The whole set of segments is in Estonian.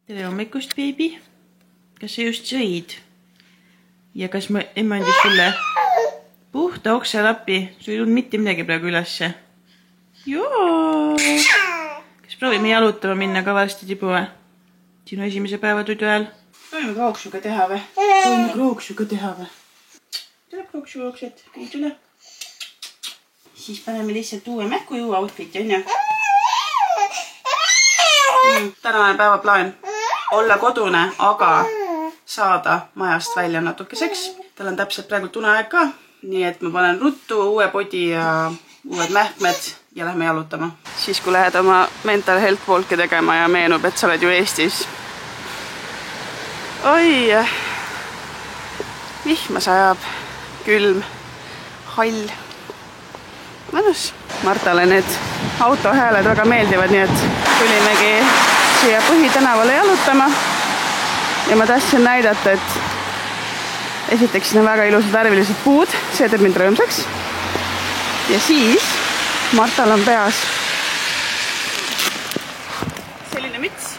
Tere hommikust, beebi. Kas sa just sõid? Ja kas emme andis sulle puhta okselappi? Sul ei tulnud mitte midagi praegu ülesse. Joo! Kas proovime jalutama minna ka varsti tibu või? Sinu esimese päevatudu ajal? Proovime krooksuga teha või? Tuleb krooksuga piidule. Siis paneme lihtsalt uue mähkujuu outfiti, on ju? Tänane päevaplaan. Olla kodune, aga saada majast välja natukeseks. Tal on täpselt praegu tuneaeg ka. Nii et ma panen ruttu, uue podi ja uued mähkmed ja lähme jalutama. Siis kui lähed oma mental health walk'i tegema ja meenub, et sa oled ju Eestis. Oi, vihma sajab, külm, hall. Mõnus. Martale need autohääled väga meeldivad, nii et tulimegi siia põhitänavale jalutama. Ja ma tahtsin näidata, et esiteks siin on väga ilusad värvilised puud, see teeb mind rõõmsaks. Ja siis Martal on peas selline müts.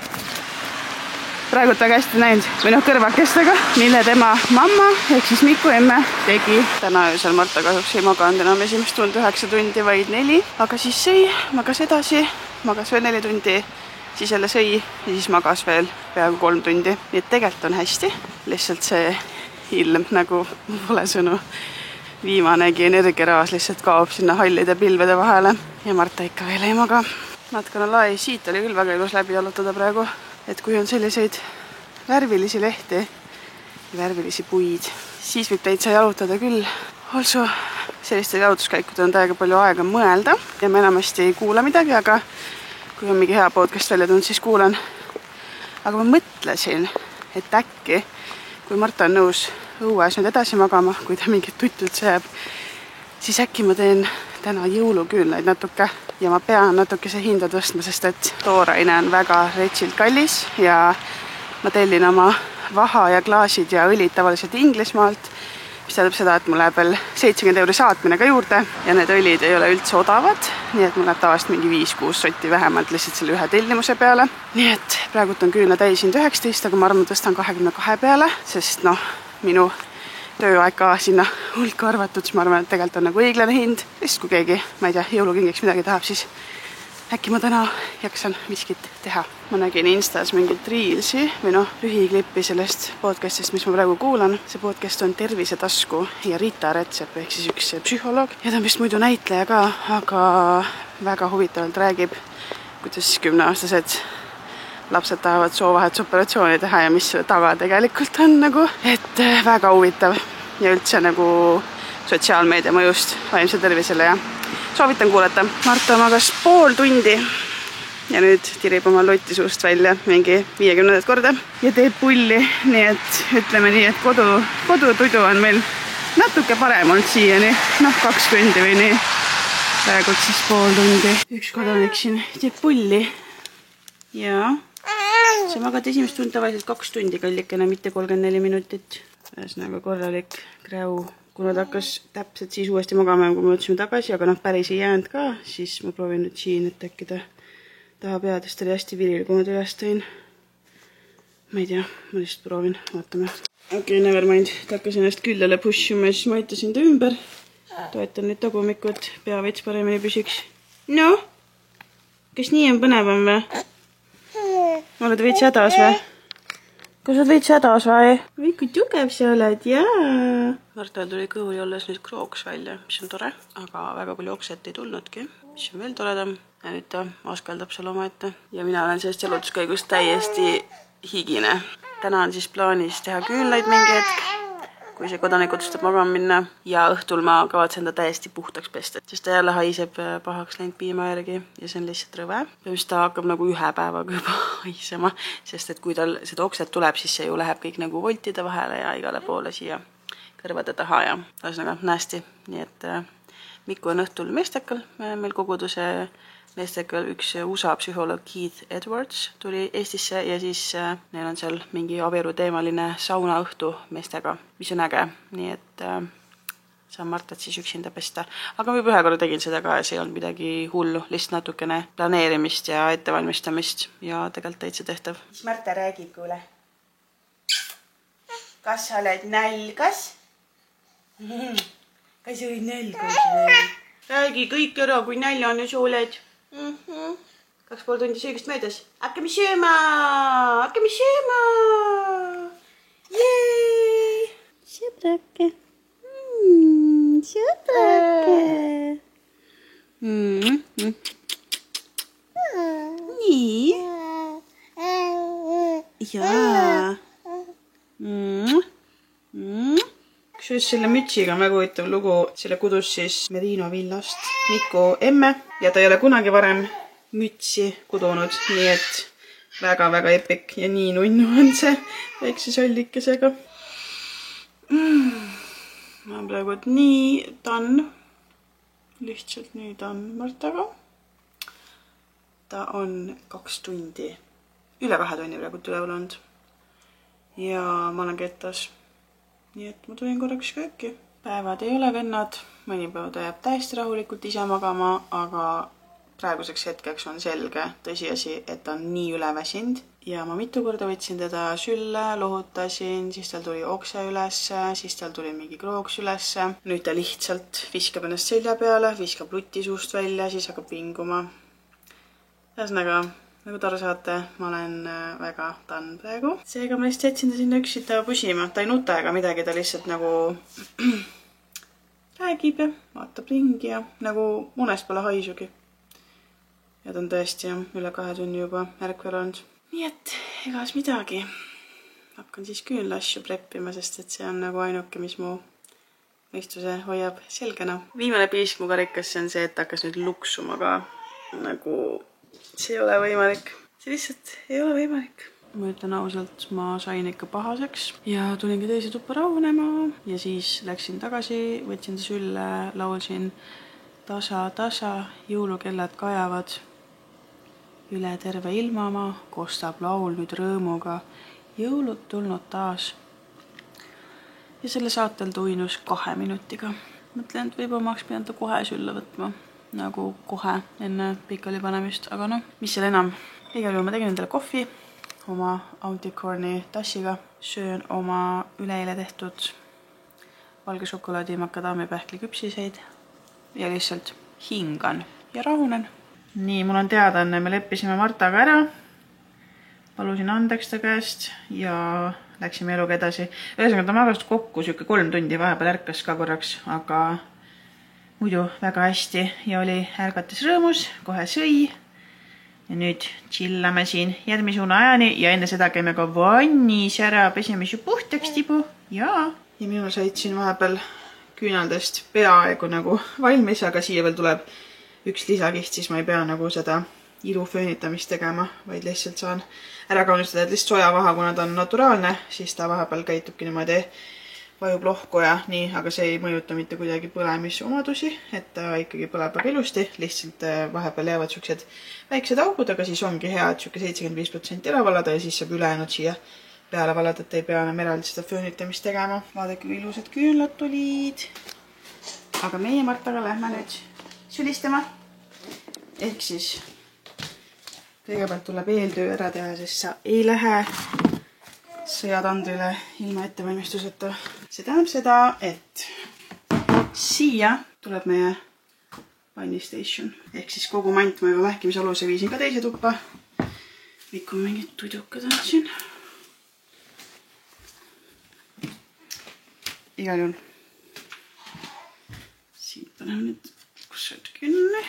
Praegu ta hästi näinud või kõrvakestega, mille tema mamma ehk siis Miku emme tegi. Täna öösel Marta kahjuks ei maganud enam esimest tund 9 tundi, vaid 4. Aga siis sõi, magas edasi, magas veel 4 tundi, siis jälle sõi ja siis magas veel peaaegu 3 tundi. Nii et tegelikult on hästi. Lihtsalt see ilm nagu pole sõnu. Viimanegi energiaraas lihtsalt kaob sinna hallide pilvede vahele. Ja Marta ikka veel ei maga. Natkana lai, siit oli küll väga ilus läbi jalutada praegu. Et kui on selliseid värvilisi lehti ja värvilisi puid, siis võib täitsa jalutada küll. Also, sellistel jalutuskäikudel on täiega palju aega mõelda ja ma enamasti ei kuula midagi, aga kui on mingi hea podcast välja tulnud, siis kuulan. Aga ma mõtlesin, et äkki, kui Marta on nõus õues nüüd edasi magama, kui ta mingit tutult sööb, siis äkki ma teen täna jõuluküünlaid natuke ja ma pean natukese hinda tõstma, sest et tooraine on väga retsilt kallis ja ma tellin oma vaha ja klaasid ja õlid tavaliselt Inglismaalt, mis tähendab seda, et mul läheb veel 70 € saatmine ka juurde ja need õlid ei ole üldse odavad, nii et mul läheb tavaliselt mingi 5-6 sotti vähemalt lihtsalt selle ühe tellimuse peale. Nii et praegult on küünla täis 19, aga ma arvan, tõstan 22 peale, sest minu tööaeg ka sinna hulka arvatud, siis ma arvan, et tegelikult on nagu õiglane hind. Sest kui keegi, ma ei tea, jõulukingiks midagi tahab, siis äkki ma täna jaksan miskit teha. Ma nägin Instas mingit reelsi või lühiklippi sellest podcastist, mis ma praegu kuulan. See podcast on Tervisetasku ja Rita Retsep ehk siis üks psühholoog. Ja ta on vist muidu näitleja ka, aga väga huvitavalt räägib, kuidas 10-aastased lapsed tahavad soovahetusoperatsiooni teha ja mis selle taga tegelikult on et väga huvitav ja üldse sotsiaalmeedia mõjust vaimse tervisele ja soovitan kuulata. Marta magas pool tundi ja nüüd tirib oma lotti suust välja mingi 50 korda ja teeb pulli, nii et ütleme nii, et kodutudu on meil natuke parem olnud siiani, 2 tundi või nii. Praegult siis pool tundi. Üks kodanik siin teeb pulli ja sa magad esimest tund tavaliselt 2 tundi kallikene, mitte 34 minutit. Ühesõnaga korralik kräu. Kuna ta hakkas täpselt siis uuesti magama, kui me võtsime tagasi, aga päris ei jäänud ka, siis ma proovin nüüd siin, et äkki ta tahab jääda, sest ta oli hästi viril, kui ma ta üles tõin. Ma ei tea, ma lihtsalt proovin, vaatame. Okei, never mind. Ta hakkas ennast küllale pushima ja siis ma aitasin ta ümber. Toetan nüüd tagumikku, et pea veits paremini püsiks. No, kas nii on põnevam või? Oled veits hädas või? Kas oled veits hädas või? Või kui tugev sa oled, jaa! Martal tuli kõhuli olles nüüd krooks välja, mis on tore, aga väga palju okset ei tulnudki, mis on veel toredam. Ja nüüd ta askeldab seal omaette. Ja mina olen sellest jalutuskäigust täiesti higine. Täna on siis plaanis teha küünlaid mingi hetk, kui see kodanik otsustab magama minna ja õhtul ma kavatsen ta täiesti puhtaks pesta, sest ta jälle haiseb pahaks läinud piima järgi ja see on lihtsalt rõve. Mis ta hakkab ühe päevaga juba haisema, sest et kui tal seda okset tuleb, siis see ju läheb kõik voltide vahele ja igale poole siia kõrvade taha ja ühesõnaga nästi. Nii et Miku on õhtul meestekal, meil koguduse meestekal üks USA psühholoog Keith Edwards tuli Eestisse ja siis neil on seal mingi abieru teemaline saunaõhtu meestega, mis on äge. Nii et saan Martat siis üksinda pesta. Aga ma juba ühe korra tegin seda ka ja see ei olnud midagi hullu, lihtsalt natukene planeerimist ja ettevalmistamist ja tegelikult täitsa tehtav. Mis Marta räägib, kuule? Kas sa oled nälgas? Kas sa oled nälgas? Räägi kõik ära, kui näljane sa oled. 2 pool tundi söögist möödas. Hakkame sööma! Hakkame sööma! Jee! Sõbrake! Sõbrake! Nii. Jaa. Kusjuures selle mütsiga on väga huvitav lugu. Selle kudus siis Merino villast Miku emme ja ta ei ole kunagi varem mütsi kudunud, nii et väga-väga epic ja nii nunnu on see väikse sollikesega. Ma olen praegu nii tann, lihtsalt nii tann Martaga. Ta on 2 tundi, üle 2 tunni praegu üleval olnud ja ma olen kettas, nii et ma tulin korraks kööki. Päevad ei ole vennad, mõni päev ta jääb täiesti rahulikult ise magama, aga praeguseks hetkeks on selge tõsiasi, et ta on nii üleväsinud ja ma mitu korda võtsin teda sülle, lohutasin, siis tal tuli okse ülesse, siis tal tuli mingi krooks ülesse. Nüüd ta lihtsalt viskab ennast selja peale, viskab luti suust välja, siis hakkab vinguma. Ühesõnaga, nagu ta aru saate, ma olen väga tann praegu. Seega ma lihtsalt jätsin ta sinna üksita pusima. Ta ei nuta ega midagi, ta lihtsalt nagu räägib ja vaatab ringi ja nagu unest pole haisugi. Ja ta on tõesti üle 2 tunni juba ärkvel olnud. Nii et egas midagi. Hakkan siis küünla asju preppima, sest et see on nagu ainuke, mis mu mõistuse hoiab selgena. Viimane piisk mu karikasse on see, et hakkas nüüd luksuma, aga nagu see ei ole võimalik. See lihtsalt ei ole võimalik. Ma ütlen ausalt, ma sain ikka pahaseks ja tulingi teise tuppa rahunema ja siis läksin tagasi, võtsin ta sülle, laulsin tasa, jõulukellad kajavad. Üle terve ilmamaa kostab laul nüüd rõõmuga, jõulud tulnud taas. Ja selle saatel tuinus 2 minutiga. Mõtlen, et võib-olla ma oleks pidanud ta kohe sülle võtma, nagu kohe enne pikali panemist, aga noh, mis seal enam. Igal juhul ma tegin endale kohvi oma Anticorni tassiga, söön oma üleeile tehtud valge šokolaadi makadaamia-pähkli küpsiseid ja lihtsalt hingan ja rahunen. Nii, mul on teadaanne, me leppisime Martaga ära, palusin andeks ta käest ja läksime eluga edasi. Ühesõnaga ta magas kokku 3 tundi, vahepeal ärkas ka korraks, aga muidu väga hästi ja oli ärgates rõõmus, kohe sõi. Ja nüüd chillame siin järgmise uneajani ja enne seda käime ka vannis ära, peseme su puhtaks tibu. Ja minul said siin vahepeal küünaldest peaaegu nagu valmis, aga siia veel tuleb üks lisakiht, siis ma ei pea nagu seda iluföönitamist tegema, vaid lihtsalt saan ära kaunistada, et lihtsalt sojavaha, kuna ta on naturaalne, siis ta vahepeal käitubki niimoodi, vajub lohku ja nii, aga see ei mõjuta mitte kuidagi põlemisomadusi, et ta ikkagi põleb väga ilusti, lihtsalt vahepeal jäävad siuksed väiksed augud, aga siis ongi hea, et siuke 75% ära valada ja siis saab ülejäänud siia peale valada, et ei pea enam eraldi seda föönitamist tegema. Vaadake, kui ilusad küünlad tulid. Aga meie Martaga lähme nüüd sülistama. Ehk siis kõigepealt tuleb eeltöö ära teha, sest sa ei lähe sõjatandrile ilma ettevalmistuseta. See tähendab seda, et siia tuleb meie vannistation. Ehk siis kogu mant ma juba mähkimisaluse viisin ka teise tuppa. Miku mingid tudukad on siin. Igal juhul. Siit paneme nüüd kusagil kinni.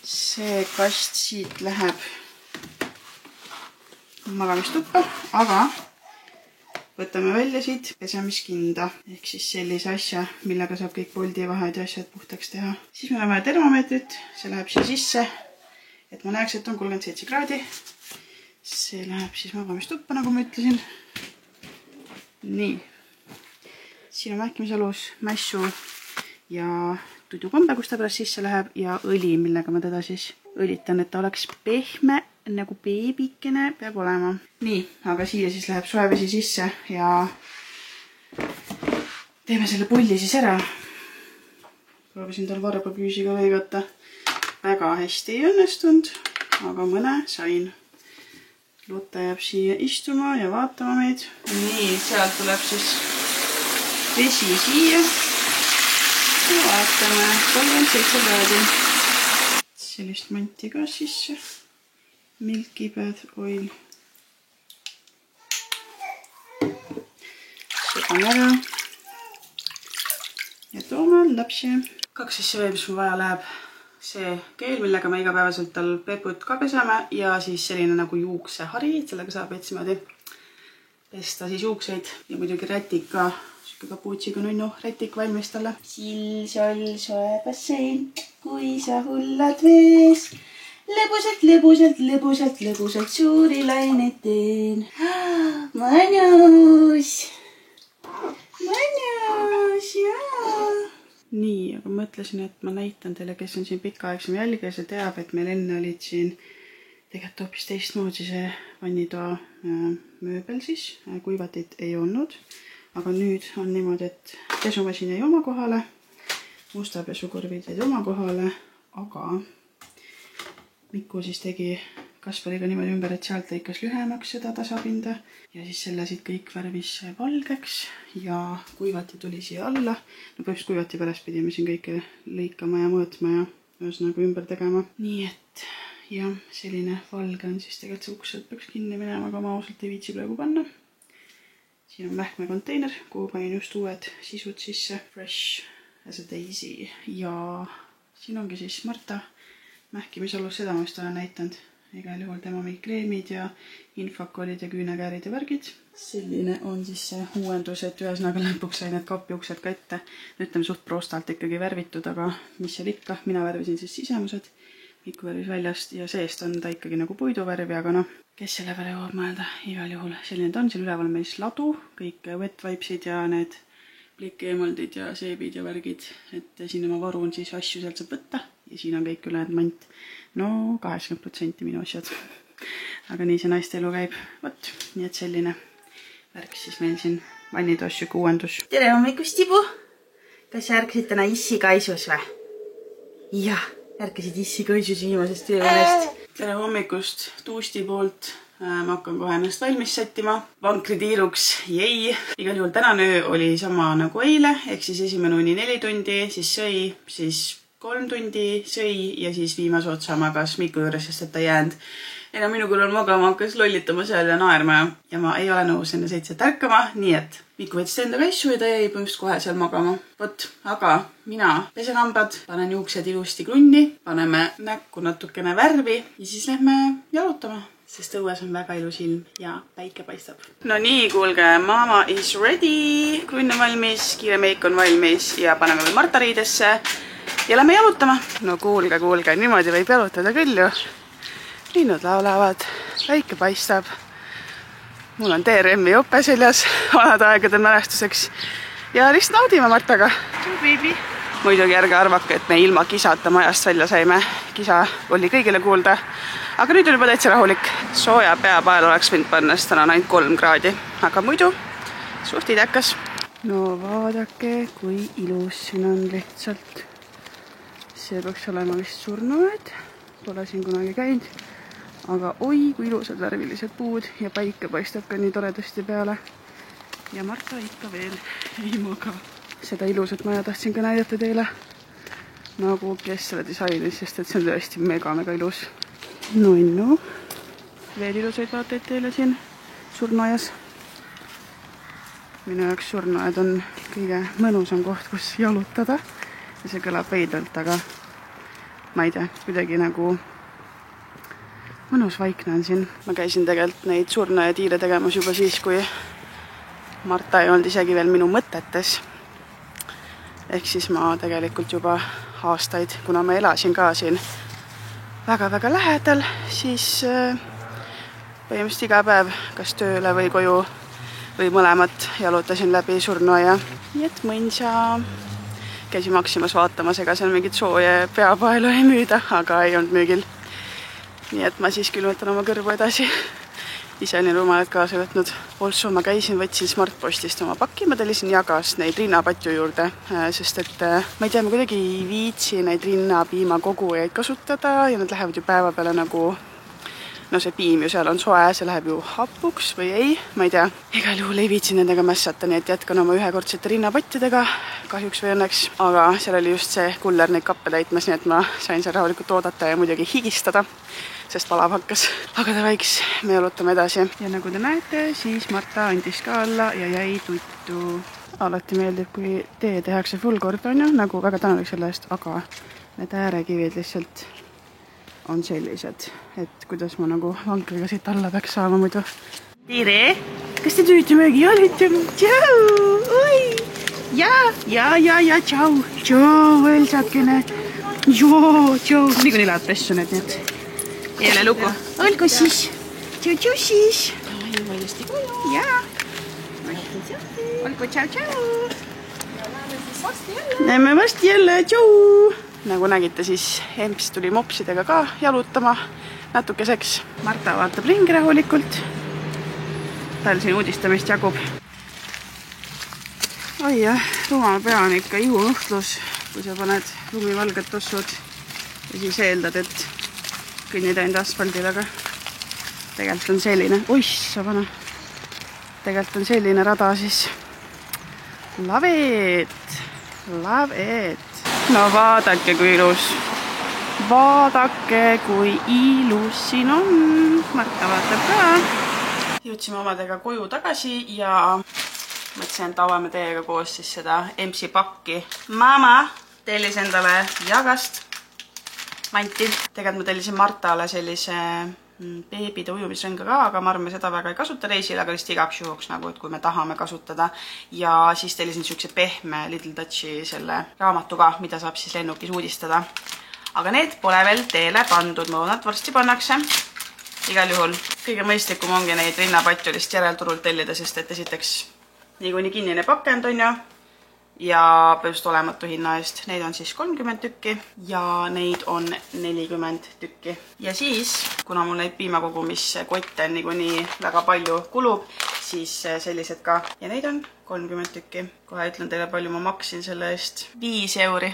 See kast siit läheb magamistuppa, aga võtame välja siit pesemiskinda. Ehk siis sellise asja, millega saab kõik poldivahed ja asjad puhtaks teha. Siis meil on vaja termomeetrit, see läheb siia sisse, et ma näeks, et on 37 kraadi. See läheb siis magamistuppa, nagu ma ütlesin. Nii. Siin on mähkimisalus, mässu ja tudukombe, kus ta pärast sisse läheb ja õli, millega ma teda siis õlitan, et ta oleks pehme, nagu beebikene peab olema. Nii, aga siia siis läheb soe vesi sisse ja Teeme selle pulli siis ära. Proovisin tal varbaküüsiga lõigata. Väga hästi ei õnnestunud, aga mõne sain. Lotta jääb siia istuma ja vaatama meid. Nii, sealt tuleb siis vesi siia. Ja vaatame 37 kraadi. Sellist manti ka sisse. Milky Bath Oil. Segan ära. Ja toome lapsi. 2 asja veel, mis mul vaja läheb. See keel, millega me igapäevaselt tal peput ka pesame ja siis selline nagu juuksehari, et sellega saab etsimaadi pesta siis juukseid ja muidugi rätik ka, siuke kapuutsiga nunnu rätik valmis talle. Sill, sol, soe bassein, kui sa hullad vees, lõbusalt suuri laineid teen. Mõnus, jaa. Nii, aga mõtlesin, et ma näitan teile, kes on siin pikaaegsem jälgija, see teab, et meil enne olid siin tegelikult hoopis teistmoodi see vannitoa mööbel siis, kuivatit ei olnud, aga nüüd on niimoodi, et pesumasin jäi oma kohale, musta pesukorvid jäid oma kohale, aga Miku siis tegi Kaspariga niimoodi ümber, et sealt lõikas lühemaks seda tasapinda ja siis selle siit kõik värvis valgeks ja kuivati tuli siia alla. No põhimõtteliselt kuivati pärast pidime siin kõike lõikama ja mõõtma ja ühesõnaga ümber tegema. Nii et jah, selline valge on siis tegelikult see uks, et peaks kinni minema, aga ma ausalt ei viitsi praegu panna. Siin on mähkme konteiner, kuhu panin just uued sisud sisse. Fresh as a daisy ja siin ongi siis Marta mähkimisalus, seda ma just olen näitanud. Igal juhul tema meil kreemid ja infakolid ja küünekäärid ja värgid. Selline on siis see uuendus, et ühesõnaga lõpuks sai need kapiuksed ka ette. Ütleme suht proostalt ikkagi värvitud, aga mis seal ikka. Mina värvisin siis sisemused, Miku värvis väljast ja seest on ta ikkagi nagu puiduvärvi, aga noh, kes selle peale jõuab mõelda. Igal juhul selline ta on. Siin üleval on meil siis ladu, kõik wet vipes'id ja need plikkeemaldid ja seebid ja värgid. Et siin oma varu on siis asju sealt saab võtta ja siin on kõik ülejäänud mant. No 80% minu asjad. Aga nii see naiste elu käib. Võt, nii et selline värk siis meil siin vannitoasjuga uuendus. Tere hommikust, Tibu! Kas sa ärkasid täna issi kaisus või? Jah, ärkasid issi kaisus viimasest tööunest. Tere hommikust Tuusti poolt. Ma hakkan kohe ennast valmis sättima. Vankritiiruks, jäi. Igal juhul tänane öö oli sama nagu eile, ehk siis esimene uni 4 tundi, siis sõi, siis 3 tundi sõi ja siis viimase otsa magas Miku juures, sest et ta jäänud enam minu kõrval magama, hakkas lollitama seal ja naerma ja ma ei ole nõus enne 7 ärkama, nii et Miku võttis enda kässu ja ta jäi põhimõtteliselt kohe seal magama. Vot, aga mina pesen hambad, panen juuksed ilusti krunni, paneme näkku natukene värvi ja siis lähme jalutama, sest õues on väga ilus ilm ja päike paistab. No nii, kuulge, mama is ready, krunn on valmis, kiire meik on valmis ja paneme veel Marta riidesse. Ja lähme jalutama. No kuulge, niimoodi võib jalutada küll ju. Linnud laulavad, päike paistab. Mul on DRM-i jope seljas vanade aegade mälestuseks. Ja lihtsalt naudime Martaga. Muidugi ärge arvake, et me ilma kisata majast välja saime. Kisa oli kõigile kuulda. Aga nüüd on juba täitsa rahulik. Sooja peapael oleks võinud panna, sest on ainult 3 kraadi. Aga muidu suht idekas. No vaadake, kui ilus siin on lihtsalt. See peaks olema vist surnuaed. Pole siin kunagi käinud. Aga oi, kui ilusad värvilised puud ja päike paistab ka nii toredasti peale. Ja Marta ikka veel ei maga. Seda ilusat maja tahtsin ka näidata teile. Nagu kes selle disainis, sest et see on tõesti mega ilus. No. Veel ilusaid vaateid teile siin surnuajas. Minu jaoks surnuaed on kõige mõnusam koht, kus jalutada. Ja see kõlab veidalt, aga ma ei tea, kuidagi nagu mõnus vaikne on siin. Ma käisin tegelikult neid surna ja tiire tegemas juba siis, kui Marta ei olnud isegi veel minu mõtetes. Ehk siis ma tegelikult juba aastaid, kuna ma elasin ka siin väga lähedal, siis põhimõtteliselt iga päev kas tööle või koju või mõlemat jalutasin läbi surnuaia. Nii et mõnsa käisin Maximas vaatamas, ega seal mingit sooja peapaelu ei müüda, aga ei olnud müügil. Nii et ma siis külmutan oma kõrvu edasi ise olin rumalad kaasa võtnud. Also ma käisin, võtsin Smartpostist oma pakki, ma tellisin Jagas neid rinnapatju juurde, sest et ma ei tea, ma kuidagi ei viitsi neid rinnapiimakogujaid kasutada ja nad lähevad ju päeva peale nagu, no see piim ju seal on soe, see läheb ju hapuks või ei, ma ei tea. Igal juhul ei viitsi nendega mässata, nii et jätkan oma ühekordsete rinnapattidega, kahjuks või õnneks, aga seal oli just see kuller neid kappe täitmas, nii et ma sain seal rahulikult oodata ja muidugi higistada, sest valav hakkas. Aga davaiks, me jalutame edasi. Ja nagu te näete, siis Marta andis ka alla ja jäi tuttu. Alati meeldib, kui tee tehakse full kord, on ju, nagu väga tänulik selle eest, aga need äärekivid lihtsalt on sellised, et kuidas ma nagu vankriga siit alla peaks saama muidu. Tere! Kas te tüüte möögi jalutama? Tšau! Oi! Ja, tšau! Tšau, Elsakene! Joo, tšau! Niikuinii lähevad pessu need, nii et jälle lugu. Olgu siis! Tšau siis! Jaa! Olgu tšau! Näeme vast jälle, tšau! Nagu nägite, siis Emps tuli mopsidega ka jalutama natukeseks. Marta vaatab ringi rahulikult. Tal siin uudistamist jagub. Oi jah, rumal pea on ikka ihunuhtlus, kui sa paned lumivalged tossud ja siis eeldad, et kõnnid ainult asfaldil, aga tegelikult on selline, oissavana, tegelikult on selline rada siis. Love it! Love it! No vaadake, kui ilus. Vaadake, kui ilus siin on. Marta vaatab ka. Jõudsime omadega koju tagasi ja mõtlesin, et avame teiega koos siis seda Empsi pakki. Mama tellis endale Jagast manti. Tegelikult ma tellisin Martale sellise beebide ujumisrõnga ka, aga ma arvan, me seda väga ei kasuta reisil, aga lihtsalt igaks juhuks, nagu, et kui me tahame kasutada. Ja siis tellisin sükse pehme Little Touchi selle raamatu ka, mida saab siis lennukis uudistada. Aga need pole veel teele pandud, ma nad varsti pannakse. Igal juhul kõige mõistlikum ongi neid rinnapatjulist järelturult tellida, sest et esiteks niikuinii kinnine pakend on ju. Ja põhjust olematu hinna eest. Neid on siis 30 tükki ja neid on 40 tükki. Ja siis, kuna mul neid piimakogumiskotte niikuinii väga palju kulub, siis sellised ka. Ja neid on 30 tükki. Kohe ütlen teile, palju ma maksin selle eest. 5 euri.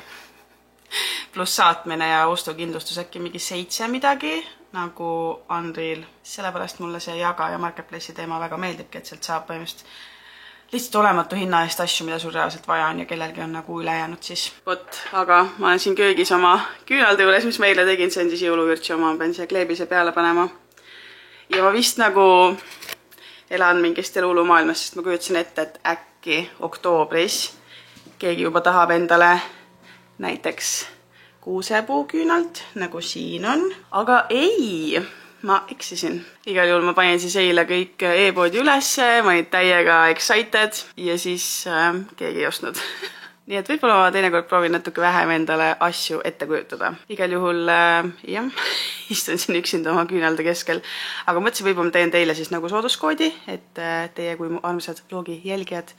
Pluss saatmine ja ostukindlustus äkki mingi 7 midagi, nagu Unreal. Sellepärast mulle see Jaga ja Marketplace'i teema väga meeldibki, et sealt saab põhimõtteliselt lihtsalt olematu hinna eest asju, mida sul reaalselt vaja on ja kellelgi on nagu üle jäänud siis. Vot, aga ma olen siin köögis oma küünalde juures, mis ma eile tegin, see on siis jõuluvürtsi oma, pean siia kleebise peale panema. Ja ma vist nagu elan mingist elulumaailmas, sest ma kujutasin ette, et äkki oktoobris keegi juba tahab endale näiteks kuusepuu küünalt, nagu siin on. Aga ei! Ma eksisin. Igal juhul ma panin siis eile kõik e-poodi ülesse, ma olin täiega excited ja siis keegi ei ostnud. Nii et võib-olla ma teinekord proovin natuke vähem endale asju ette kujutada. Igal juhul, jah, istun siin üksinda oma küünalde keskel. Aga mõtlesin, võib-olla ma teen teile siis nagu sooduskoodi, et teie kui mu armsad vlogi jälgijad,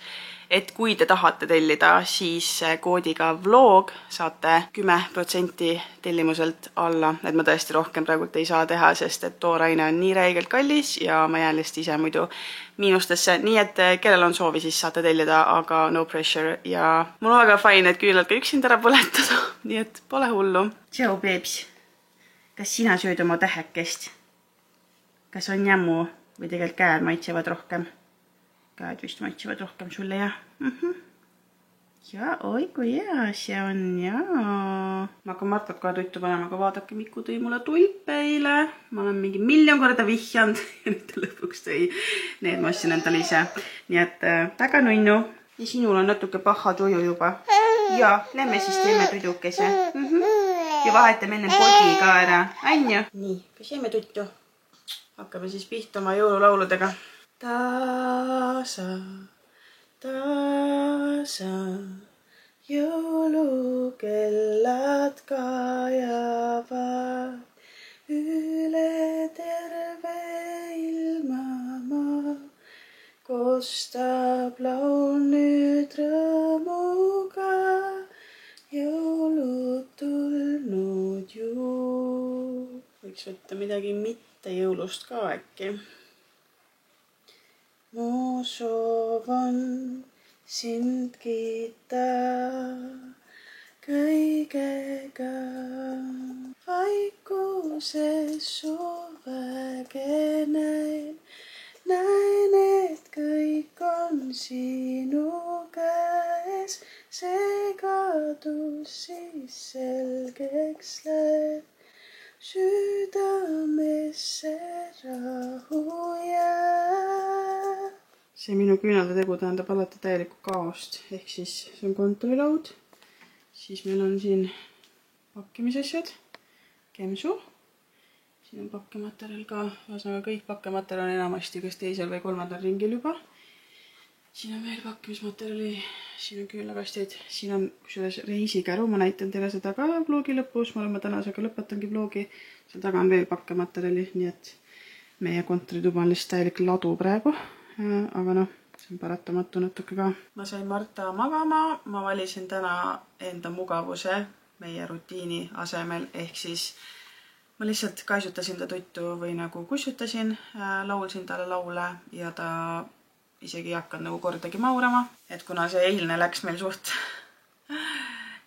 et kui te tahate tellida, siis koodiga vlog saate 10% tellimuselt alla. Et ma tõesti rohkem praegult ei saa teha, sest et tooraine on nii räigelt kallis ja ma jään lihtsalt ise muidu miinustesse. Nii et kellel on soovi, siis saate tellida, aga no pressure. Ja mul on väga fine, et küünalt ka üksinda ära põletada. Nii et pole hullu. Tšau, beebs. Kas sina sööd oma tähekest? Kas on jämmu või tegelikult käed maitsevad rohkem? Käed vist maitsevad rohkem sulle, jah? Ja, oi kui hea see on, jaa. Ma hakkan Martat kohe tuttu panema, aga vaadake, Miku tõi mulle tulpe eile. Ma olen mingi 1 000 000 korda vihjanud ja nüüd lõpuks tõi need ma ostsin endale ise. Nii et väga nunnu. Ja sinul on natuke paha tuju juba. Ja, lähme siis teeme tudukese. Ja vahetame enne podi ka ära. Anja? Nii, kas jääme tuttu? Hakkame siis pihtama jõululauludega. Tasa, jõulukellad kajavad üle terve ilmamaa. Kostab laul nüüd rõõmuga, jõulud tulnud ju. Võiks võtta midagi mitte jõulust ka äkki. soov on sind kiita kõigega. Vaikuses suväge näen, et kõik on sinu käes. Segadus siis selgeks läheb, südamesse rahu jääb. See minu küünalde tegu tähendab alati täielikku kaost, ehk siis see on kontorilaud. Siis meil on siin pakkimisasjad, kemsu. Siin on pakkematerjal ka, ühesõnaga kõik pakkematerjal on enamasti kas teisel või kolmandal ringil juba. Siin on veel pakkimismaterjali, siin on küünlakastid, siin on kusjuures reisikäru, ma näitan teile seda ka vlogi lõpus, ma tänasega lõpetangi vlogi. Seal taga on veel pakkematerjali, nii et meie kontorituba on lihtsalt täielik ladu praegu, aga noh, see on paratamatu natuke ka. Ma sain Marta magama, ma valisin täna enda mugavuse meie rutiini asemel, ehk siis ma lihtsalt kaisutasin ta tuttu või nagu kussutasin, laulsin talle laule ja ta isegi ei hakanud nagu kordagi maurama. Et kuna see eilne läks meil suht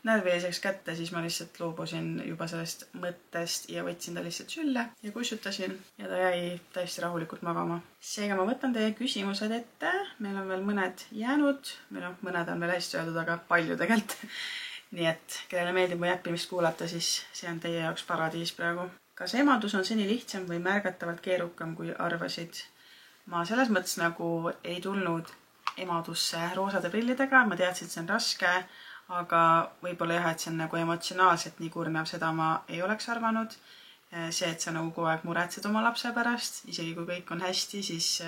närviliseks kätte, siis ma lihtsalt loobusin juba sellest mõttest ja võtsin ta lihtsalt sülle ja kussutasin ja ta jäi täiesti rahulikult magama. Seega ma võtan teie küsimused ette. Meil on veel mõned jäänud, mõned on veel hästi öeldud, aga palju tegelikult. Nii et kellele meeldib mu jäppimist kuulata, siis see on teie jaoks paradiis praegu. Kas emadus on seni lihtsam või märgatavalt keerukam, kui arvasid? Ma selles mõttes nagu ei tulnud emadusse roosade prillidega, ma teadsin, et see on raske, aga võib-olla jah, et see on nagu emotsionaalselt nii kurnav, seda ma ei oleks arvanud. See, et sa nagu kogu aeg muretsed oma lapse pärast, isegi kui kõik on hästi, siis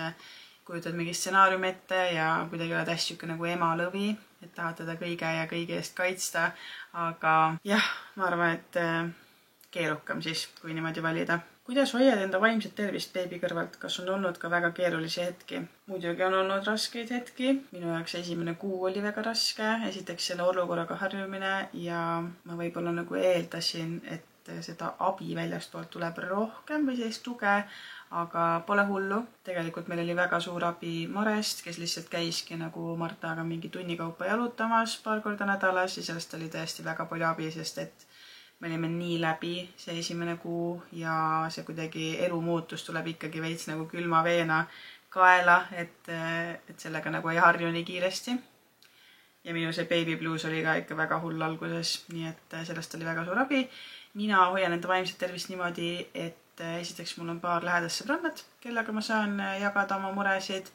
kujutad mingi stsenaariumi ette ja kuidagi oled hästi nagu ema lõvi, et tahad teda kõige ja kõige eest kaitsta, aga jah, ma arvan, et keerukam siis, kui niimoodi valida. Kuidas hoiad enda vaimset tervist beebi kõrvalt? Kas on olnud ka väga keerulisi hetki? Muidugi on olnud raskeid hetki. Minu jaoks esimene kuu oli väga raske. Esiteks selle olukorraga harjumine ja ma võib-olla nagu eeldasin, et seda abi väljastpoolt tuleb rohkem või sellist tuge, aga pole hullu. Tegelikult meil oli väga suur abi Marest, kes lihtsalt käiski nagu Martaga mingi tunnikaupa jalutamas paar korda nädalas ja sellest oli tõesti väga palju abi, sest et me olime nii läbi see esimene kuu ja see kuidagi elumuutus tuleb ikkagi veits nagu külma veena kaela, et sellega nagu ei harju nii kiiresti. Ja minu see baby blues oli ka ikka väga hull alguses, nii et sellest oli väga suur abi. Mina hoian enda vaimset tervist niimoodi, et esiteks mul on paar lähedast sõbrannat, kellega ma saan jagada oma muresid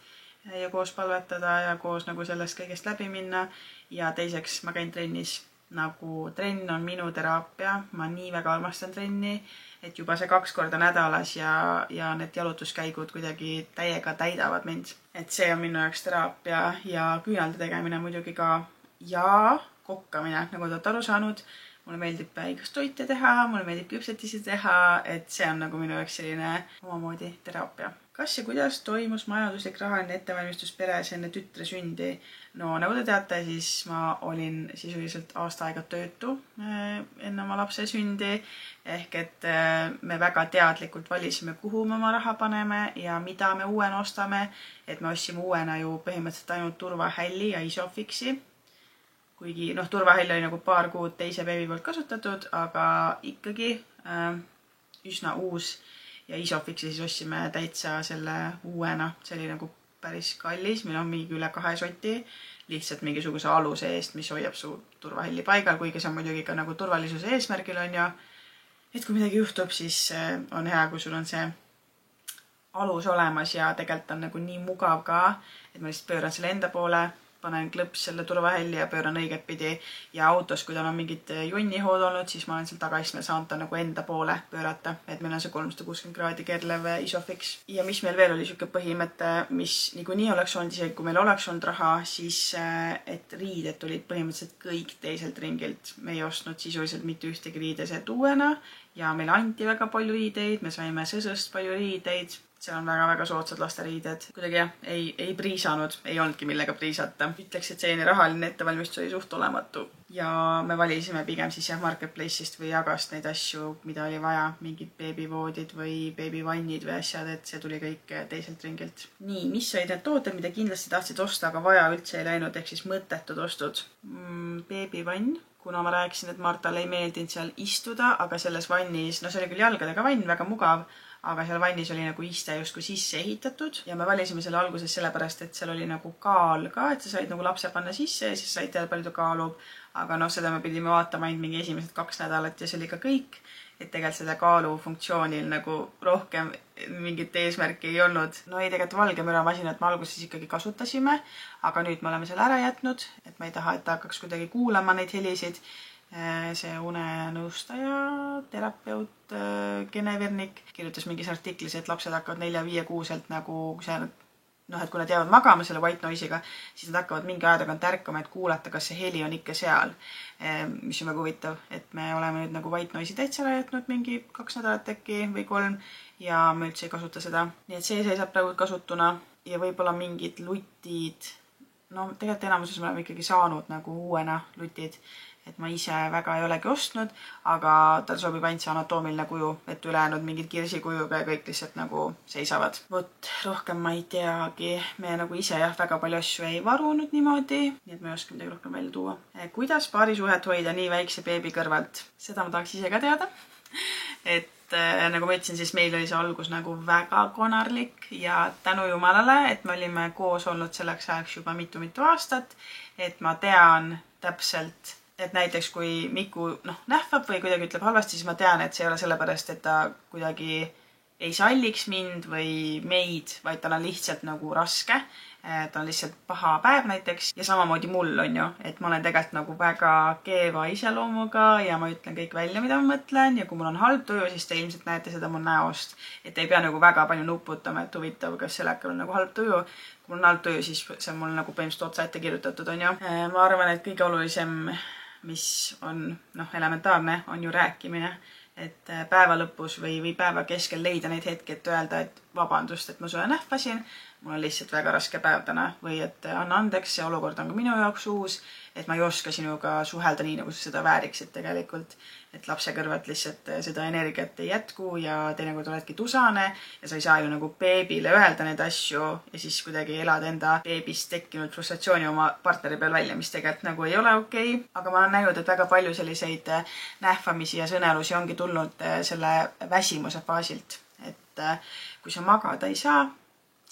ja koos palvetada ja koos nagu sellest kõigest läbi minna. Ja teiseks ma käin trennis. Nagu trenn on minu teraapia, ma nii väga armastan trenni, et juba see 2 korda nädalas ja need jalutuskäigud kuidagi täiega täidavad mind. Et see on minu jaoks teraapia ja küünalde tegemine muidugi ka ja kokkamine, nagu te olete aru saanud. Mulle meeldib igast toite teha, mulle meeldib küpsetisi teha, et see on nagu minu jaoks selline omamoodi teraapia. Kas ja kuidas toimus majanduslik rahaline ettevalmistus peres enne tütre sündi? No nagu te teate, siis ma olin sisuliselt aasta aega töötu enne oma lapse sündi, ehk et me väga teadlikult valisime, kuhu me oma raha paneme ja mida me uuena ostame, et me ostsime uuena ju põhimõtteliselt ainult turvahälli ja Isofixi. Kuigi turvahäll oli nagu paar kuud teise beebi poolt kasutatud, aga ikkagi üsna uus ja Isofixi siis ostsime täitsa selle uuena. See oli nagu päris kallis, meil on mingi üle 2 soti, lihtsalt mingisuguse aluse eest, mis hoiab su turvahälli paigal, kuigi see on muidugi ka nagu turvalisuse eesmärgil on ju. Et kui midagi juhtub, siis on hea, kui sul on see alus olemas ja tegelikult on nagu nii mugav ka, et ma lihtsalt pööran selle enda poole, panen klõps selle turvahälli ja pööran õiget pidi ja autos, kui tal on mingid jonnihood olnud, siis ma olen seal tagaistmel saanud ta nagu enda poole pöörata, et meil on see 360 kraadi keerlev Isofix. Ja mis meil veel oli siuke põhimõte, mis niikuinii oleks olnud, isegi kui meil oleks olnud raha, siis et riided tulid põhimõtteliselt kõik teiselt ringilt. Me ei ostnud sisuliselt mitte ühtegi riideset uuena ja meile anti väga palju riideid, me saime sõsõst palju riideid. seal on väga-väga soodsad lasteriided. Kuidagi jah, ei priisanud, ei olnudki millega priisata. Ütleks, et selline rahaline ettevalmistus oli suht olematu. Ja me valisime pigem siis jah Marketplace'ist või Jagast neid asju, mida oli vaja. Mingid beebivoodid või beebivannid või asjad, et see tuli kõik teiselt ringilt. Nii, mis olid need tooted, mida kindlasti tahtsid osta, aga vaja üldse ei läinud, ehk siis mõttetud ostud. Beebivann, kuna ma rääkisin, et Martale ei meeldinud seal istuda, aga selles vannis, no see oli küll jalgadega vann, väga mugav, aga seal vannis oli nagu iste justkui sisse ehitatud ja me valisime selle alguses sellepärast, et seal oli nagu kaal ka, et sa said nagu lapse panna sisse ja siis said teada palju ta kaalub. Aga noh, seda me pidime vaatama ainult mingi esimesed 2 nädalat ja see oli ka kõik, et tegelikult selle kaalu funktsioonil nagu rohkem mingit eesmärki ei olnud. No ei, tegelikult valgemüra masinat me alguses ikkagi kasutasime, aga nüüd me oleme selle ära jätnud, et ma ei taha, et ta hakkaks kuidagi kuulama neid helisid. See unenõustaja, terapeut Gene Vernik kirjutas mingis artiklis, et lapsed hakkavad 4-5 kuuselt nagu, et kui nad jäävad magama selle white noise'iga, siis nad hakkavad mingi aja tagant ärkama, et kuulata, kas see heli on ikka seal, mis on väga huvitav, et me oleme nüüd nagu white noise'i täitsa ära jätnud mingi 2 nädalat äkki või 3 ja me üldse ei kasuta seda. Nii et see seisab praegu kasutuna ja võib-olla mingid lutid, no tegelikult enamuses me oleme ikkagi saanud nagu uuena lutid, et ma ise väga ei olegi ostnud, aga tal sobib ainult see anatoomiline kuju, et ülejäänud mingid kirsikujuga ja kõik lihtsalt nagu seisavad. Vot, rohkem ma ei teagi. Me nagu ise jah, väga palju asju ei varunud niimoodi, nii et ma ei oska midagi rohkem välja tuua. Kuidas paarisuhet hoida nii väikse beebi kõrvalt? Seda ma tahaks ise ka teada. Et nagu ma ütlesin, siis meil oli see algus nagu väga konarlik ja tänu jumalale, et me olime koos olnud selleks ajaks juba mitu aastat, et ma tean täpselt, et näiteks kui Miku nähvab või kuidagi ütleb halvasti, siis ma tean, et see ei ole sellepärast, et ta kuidagi ei salliks mind või meid, vaid tal on lihtsalt nagu raske. Ta on lihtsalt paha päev näiteks ja samamoodi mul on ju, et ma olen tegelikult nagu väga keeva iseloomuga ja ma ütlen kõik välja, mida ma mõtlen ja kui mul on halb tuju, siis te ilmselt näete seda mu näost, et ei pea nagu väga palju nuputama, et huvitav, kas sellekal on nagu halb tuju. Kui mul on halb tuju, siis see on mul nagu põhimõtteliselt otsa ette kirjutatud on ju. Ma arvan, et kõige olulisem, mis on elementaarne, on ju rääkimine. Et päeva lõpus või päeva keskel leida neid hetki, et öelda, et vabandust, et ma sulle nähvasin, mul on lihtsalt väga raske päev täna või et anna andeks, see olukord on ka minu jaoks uus, et ma ei oska sinuga suhelda nii, nagu sa seda vääriksid tegelikult, et lapse kõrvalt lihtsalt seda energiat ei jätku ja teinekord oledki tusane ja sa ei saa ju nagu beebile öelda neid asju ja siis kuidagi elada enda beebist tekkinud frustratsiooni oma partneri peal välja, mis tegelikult nagu ei ole okei. Aga ma olen näinud, et väga palju selliseid nähvamisi ja sõnelusi ongi tulnud selle väsimuse faasilt, et kui sa magada ei saa,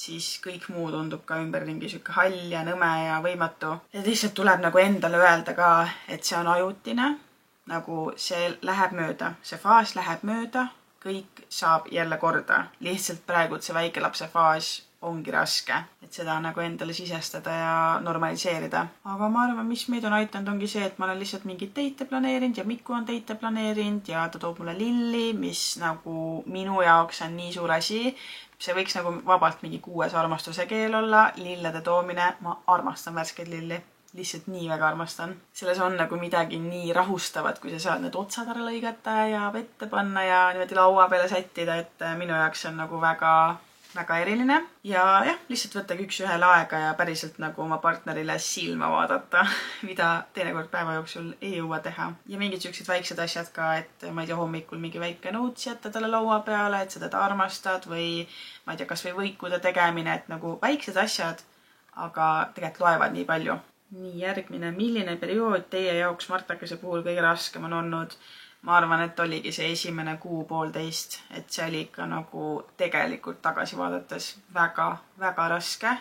siis kõik muu tundub ka ümberringi sükke hall ja nõme ja võimatu. Ja lihtsalt tuleb nagu endale öelda ka, et see on ajutine, nagu see läheb mööda, see faas läheb mööda, kõik saab jälle korda. Lihtsalt praegu see väikelapse faas ongi raske, et seda nagu endale sisestada ja normaliseerida. Aga ma arvan, mis meid on aitanud, ongi see, et ma olen lihtsalt mingid teite planeerinud ja Miku on teite planeerinud ja ta toob mulle lilli, mis nagu minu jaoks on nii suur asi. See võiks nagu vabalt mingi 6 armastuse keel olla, lillede toomine, ma armastan värskeid lilli. Lihtsalt nii väga armastan. Selles on nagu midagi nii rahustavat, kui sa saad need otsad ära lõigata ja vette panna ja niimoodi laua peale sättida, et minu jaoks on nagu väga eriline. Ja jah, lihtsalt võttagi üks ühele aega ja päriselt nagu oma partnerile silma vaadata, mida teinekord päeva jooksul ei jõua teha. Ja mingid sellised väiksed asjad ka, et ma ei tea, hommikul mingi väike notes jätta talle laua peale, et seda ta armastad või ma ei tea, kas või võikude tegemine, et nagu väiksed asjad, aga tegelikult loevad nii palju. Nii järgmine, milline periood teie jaoks Martakese puhul kõige raskem on olnud? Ma arvan, et oligi see esimene kuu-poolteist, et see oli ikka nagu tegelikult tagasi vaadates väga raske.